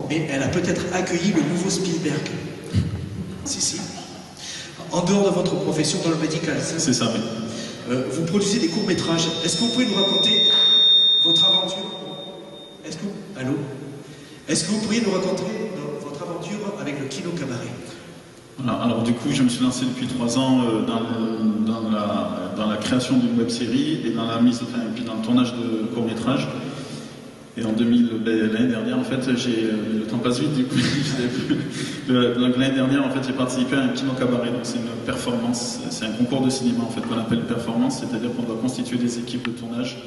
mais elle a peut-être accueilli le nouveau Spielberg. Si. En dehors de votre profession dans le médical, c'est ça, oui. Vous produisez des courts-métrages. Est-ce que vous pouvez nous raconter votre aventure? Allô? Est-ce que vous pourriez nous raconter votre aventure avec le Kino Cabaret? Voilà, alors du coup, je me suis lancé depuis 3 ans dans la création d'une web-série et dans la mise, puis dans le tournage de courts-métrages. Et en l'année dernière, en fait, le temps passe vite, du coup, l'année dernière, en fait, j'ai participé à un Kino Cabaret. Donc c'est une performance, c'est un concours de cinéma, en fait, qu'on appelle performance, c'est-à-dire qu'on doit constituer des équipes de tournage.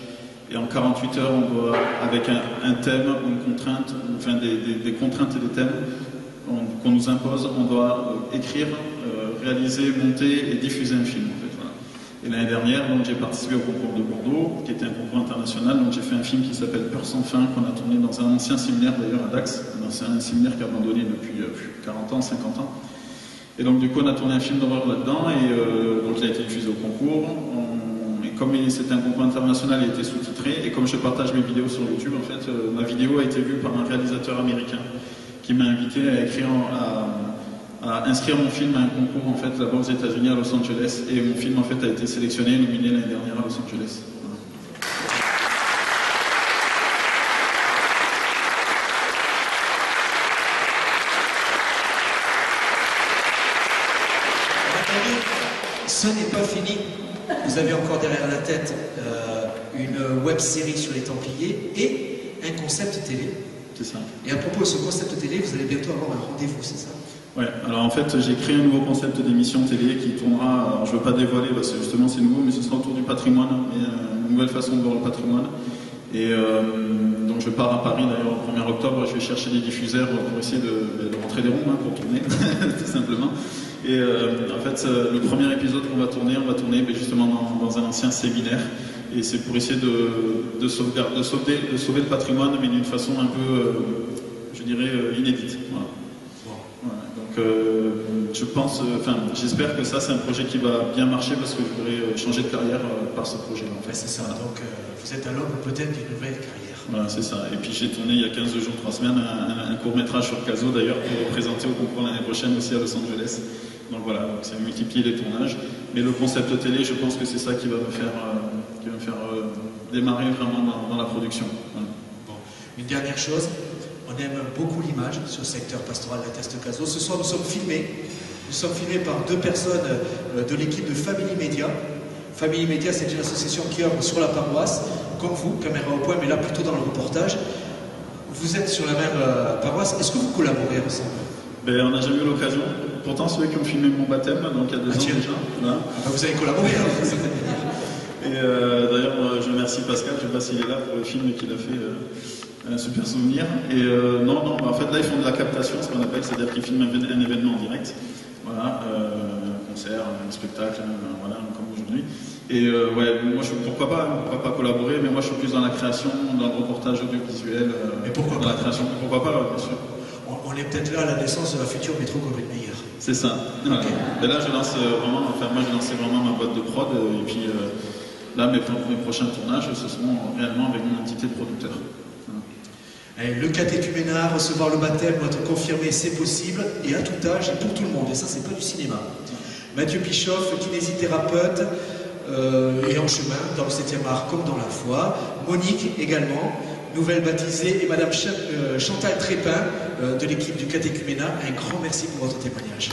Et en 48 heures, on doit, avec un thème ou une contrainte, enfin des contraintes et des thèmes qu'on nous impose, on doit écrire, réaliser, monter et diffuser un film. En fait, voilà. Et l'année dernière, donc, j'ai participé au concours de Bordeaux, qui était un concours international. Donc j'ai fait un film qui s'appelle Peur sans fin, qu'on a tourné dans un ancien séminaire d'ailleurs à Dax. C'est un séminaire qui a abandonné depuis 40 ans, 50 ans. Et donc du coup, on a tourné un film d'horreur là-dedans, et donc il a été diffusé au concours. Et comme c'était un concours international, il a été sous-titré. Et comme je partage mes vidéos sur YouTube, en fait, ma vidéo a été vue par un réalisateur américain qui m'a invité à écrire, à inscrire mon film à un concours en fait là-bas aux États-Unis à Los Angeles. Et mon film en fait a été sélectionné et nominé l'année dernière à Los Angeles. Voilà. Ce n'est pas fini. Vous avez encore derrière la tête une web-série sur les Templiers et un concept télé. C'est ça. Et à propos de ce concept télé, vous allez bientôt avoir un rendez-vous, c'est ça? Ouais, alors en fait, j'ai créé un nouveau concept d'émission télé qui tournera, alors je ne veux pas dévoiler parce que justement c'est nouveau, mais ce sera autour du patrimoine, et une nouvelle façon de voir le patrimoine. Et donc je pars à Paris d'ailleurs au 1er octobre, je vais chercher des diffuseurs pour essayer de rentrer des ronds pour tourner, tout simplement. Et en fait, le premier épisode qu'on va tourner, justement dans un ancien séminaire. Et c'est pour essayer de sauver le patrimoine, mais d'une façon un peu, je dirais, inédite. Voilà. Voilà. Donc je pense, j'espère que ça c'est un projet qui va bien marcher parce que je voudrais changer de carrière par ce projet. En fait. C'est ça, donc vous êtes à l'aube peut-être d'une nouvelle carrière. Voilà, c'est ça. Et puis j'ai tourné il y a 15 jours, 3 semaines, un court-métrage sur Caso d'ailleurs pour présenter au concours l'année prochaine aussi à Los Angeles. Donc voilà, donc c'est multiplier les tournages. Mais le concept télé, je pense que c'est ça qui va me faire, démarrer vraiment dans la production. Voilà. Bon. Une dernière chose, on aime beaucoup l'image sur le secteur pastoral de Teste Caso. Ce soir, nous sommes filmés. Nous sommes filmés par 2 personnes de l'équipe de Family Media. Family Media, c'est une association qui œuvre sur la paroisse, comme vous, caméra au point, mais là plutôt dans le reportage. Vous êtes sur la même paroisse. Est-ce que vous collaborez ensemble? On n'a jamais eu l'occasion. Pourtant, ceux qui ont filmé mon baptême, donc il y a 2 ans déjà. Voilà. Vous avez collaboré alors. Et d'ailleurs, je remercie Pascal, je ne sais pas s'il est là pour le film qu'il a fait, un super souvenir. Et non, en fait là ils font de la captation, ce qu'on appelle, c'est-à-dire qu'ils filment un événement en direct. Voilà, un concert, un spectacle, voilà, comme aujourd'hui. Et moi pourquoi pas collaborer, mais moi je suis plus dans la création, dans le reportage audiovisuel. Mais pourquoi pas la création, pourquoi pas, bien sûr. On est peut-être là à la naissance de la future métro Colbert Meyer. C'est ça. Okay. Et là je lance vraiment, moi j'ai lancé vraiment ma boîte de prod, et puis là mes prochains tournages ce seront réellement avec mon entité de producteur. Le catéchuménat, recevoir le baptême, doit être confirmé, c'est possible, et à tout âge, et pour tout le monde, et ça c'est pas du cinéma. Mathieu Pichoff, kinésithérapeute, et en chemin, dans le 7e art comme dans la foi. Monique également, nouvelle baptisée, et Madame Chantal Trépin, de l'équipe du catéchuménat, un grand merci pour votre témoignage.